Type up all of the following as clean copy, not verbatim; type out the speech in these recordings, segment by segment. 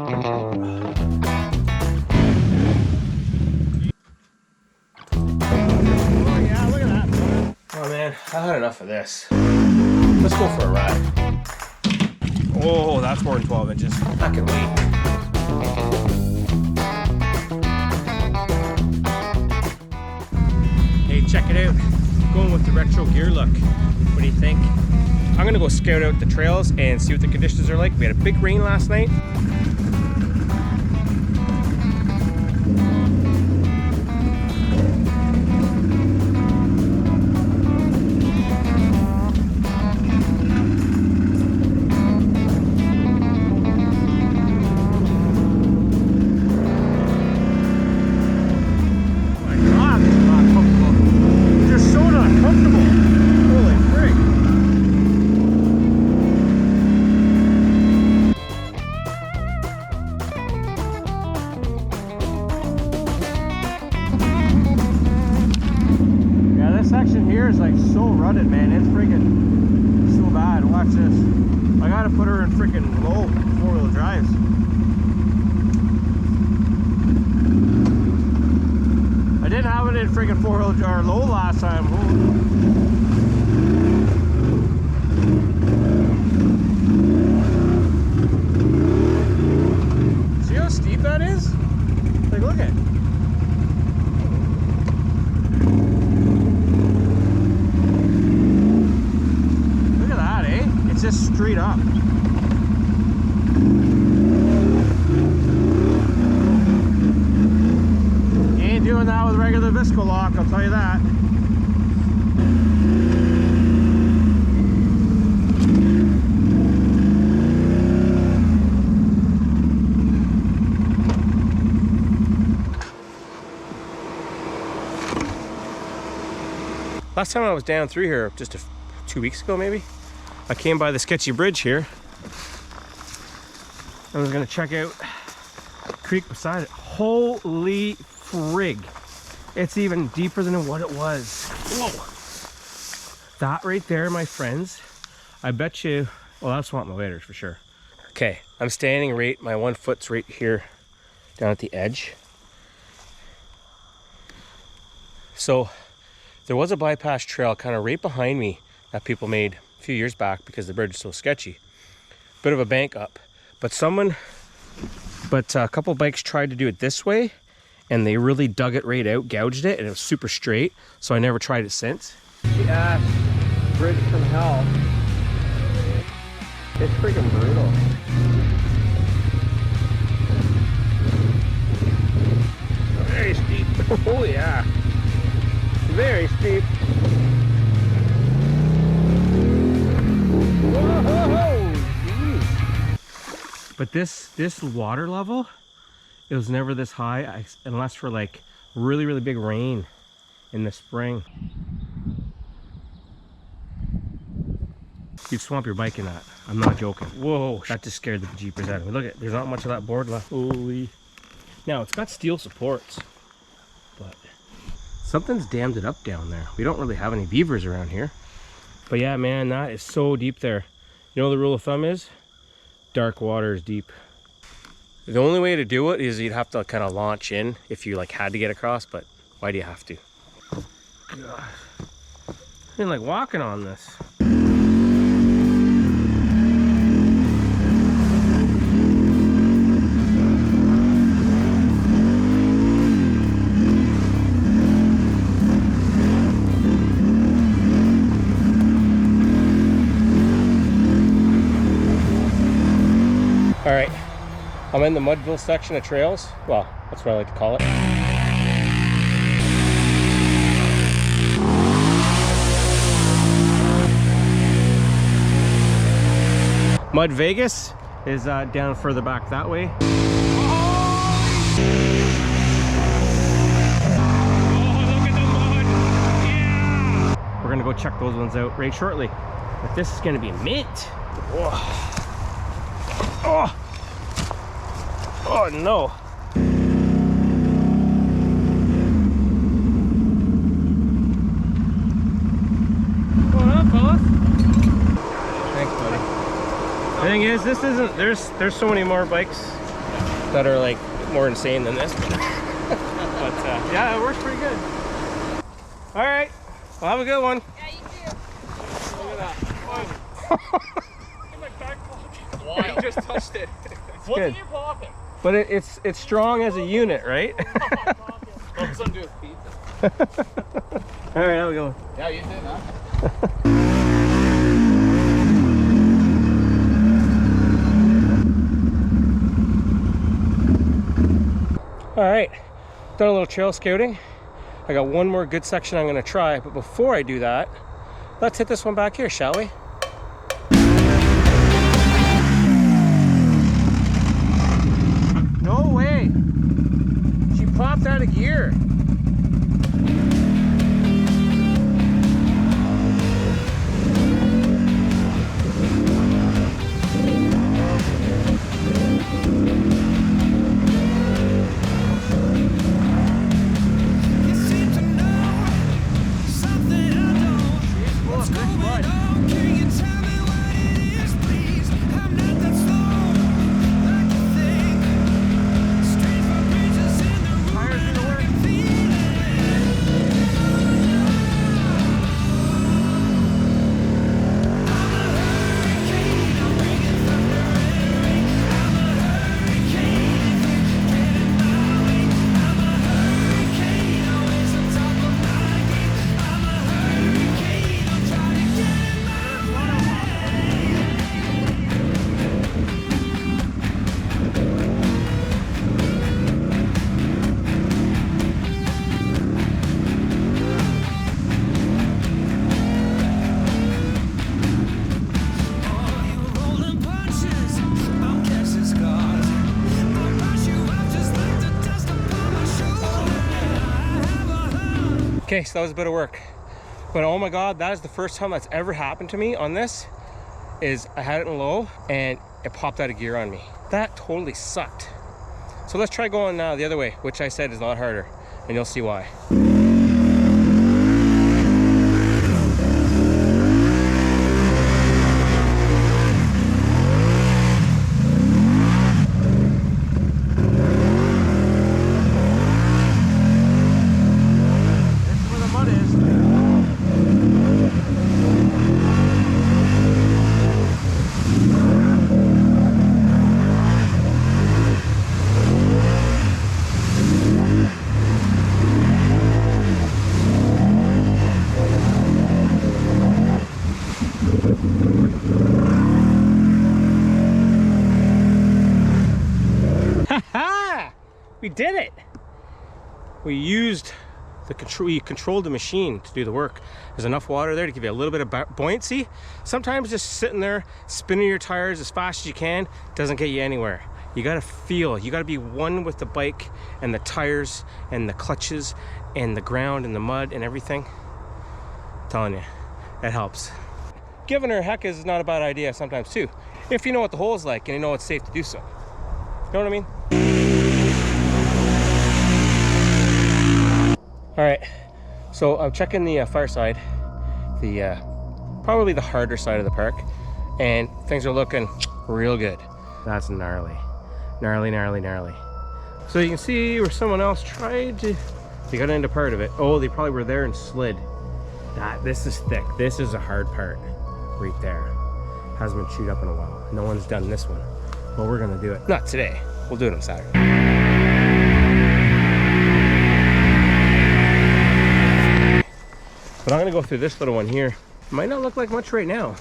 yeah, look at that. Oh man, I had enough of this. Let's go for a ride. Oh, that's more than 12 inches. I can wait. Hey, check it out. Going with the retro gear look. What do you think? I'm gonna go scout out the trails and see what the conditions are like. We had a big rain last night. Section here is like so rutted, man. It's freaking so bad. Watch this. I gotta put her in freaking low 4-wheel drives. I didn't have it in freaking 4-wheel drive low last time. See how steep that is? Like, look at it. Just straight up. You ain't doing that with regular Visco lock, I'll tell you that. Last time I was down through here, just 2 weeks ago maybe, I came by the sketchy bridge here. I was gonna check out the creek beside it. Holy frig. It's even deeper than what it was. Whoa. That right there, my friends, I bet you, well, that's swamp waders for sure. Okay, I'm standing right, my 1 foot's right here down at the edge. So there was a bypass trail kind of right behind me that people made a few years back because the bridge is so sketchy. Bit of a bank up, but a couple bikes tried to do it this way and they really dug it right out, gouged it, and it was super straight, so I never tried it since. Yeah, bridge from hell. It's freaking brutal. Very steep. Oh yeah, very steep. Whoa, but this water level, it was never this high unless for like really big rain in the spring. You'd swamp your bike in that. I'm not joking. Whoa, that just scared the jeepers out of me. Look at, there's not much of that board left. Holy. Now it's got steel supports, but something's dammed it up down there. We don't really have any beavers around here. But yeah, man, that is so deep there. You know the rule of thumb is? Dark water is deep. The only way to do it is you'd have to kind of launch in if you like had to get across, but why do you have to? God. I've been like walking on this. All right, I'm in the Mudville section of trails. Well, that's what I like to call it. Mud Vegas is down further back that way. Oh, look at the mud! Yeah! We're gonna go check those ones out right shortly. But this is gonna be mint. Whoa. Oh! Oh no! What's going on, fellas? Thanks, buddy. The thing is, this isn't. There's so many more bikes that are like more insane than this. But yeah, it works pretty good. All right, well, have a good one. Yeah, you too. Look at that. In my back pocket. Wow. You just touched it. What's in your pocket? But it's strong as a unit, right? Focus on doing pizza. All right, have a good one. Yeah, you did, huh? All right, done a little trail scouting. I got one more good section I'm gonna try, but before I do that, let's hit this one back here, shall we? No way! She popped out of gear. Okay, so that was a bit of work, but oh my god, that is the first time that's ever happened to me on this. Is I had it in low and it popped out of gear on me. That totally sucked. So let's try going the other way, which I said is a lot harder, and you'll see why. We did it. We used the control. We controlled the machine to do the work. There's enough water there to give you a little bit of buoyancy. Sometimes just sitting there spinning your tires as fast as you can doesn't get you anywhere. You gotta feel, you gotta be one with the bike and the tires and the clutches and the ground and the mud and everything. I'm telling you, that helps. Giving her a heck is not a bad idea sometimes too, if you know what the hole is like and you know it's safe to do so. You know what I mean? All right, so I'm checking the far side, the probably the harder side of the park, and things are looking real good. That's gnarly, gnarly, gnarly, gnarly. So you can see where someone else tried to, they got into part of it. Oh, they probably were there and slid. This is thick. This is a hard part right there. Hasn't been chewed up in a while. No one's done this one. Well, we're gonna do it. Not today. We'll do it on Saturday. But I'm gonna go through this little one here. It might not look like much right now,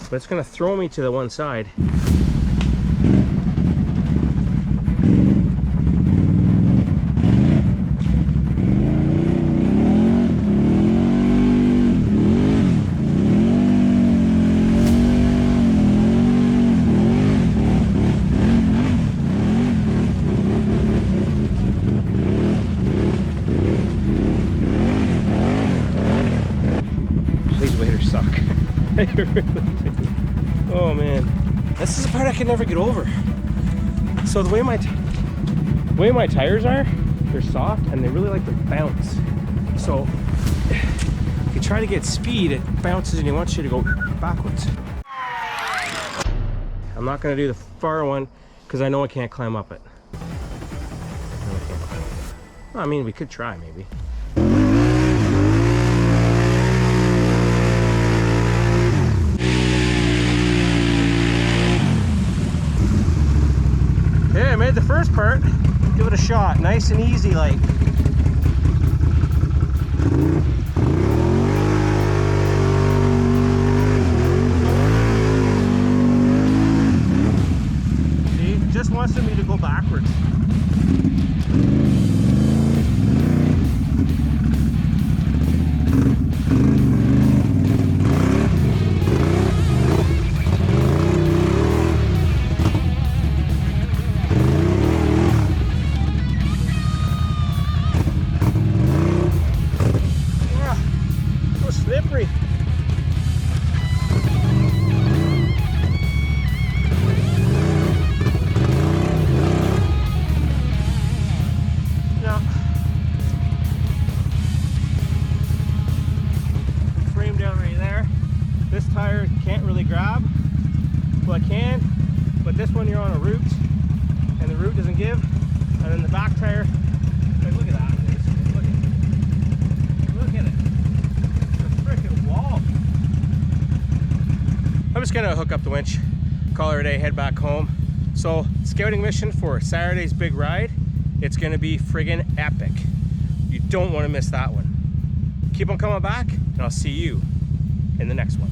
but it's gonna throw me to the one side. Oh man, this is the part I can never get over. So the way my tires are, they're soft and they really like to bounce. So if you try to get speed, it bounces and it wants you to go backwards. I'm not gonna do the far one because I know I can't climb up it. I mean, we could try maybe. Okay, I made the first part. Give it a shot, nice and easy like. See, just wants me to go backwards. Slippery. Yeah. Frame down right there. This tire can't really grab. Well, it can, but this one you're on a root, and the root doesn't give. And then the back tire, like, look at that. Look at it. Wall. I'm just gonna hook up the winch, call it a day, head back home. So, scouting mission for Saturday's big ride, it's gonna be friggin' epic. You don't want to miss that one. Keep on coming back, and I'll see you in the next one.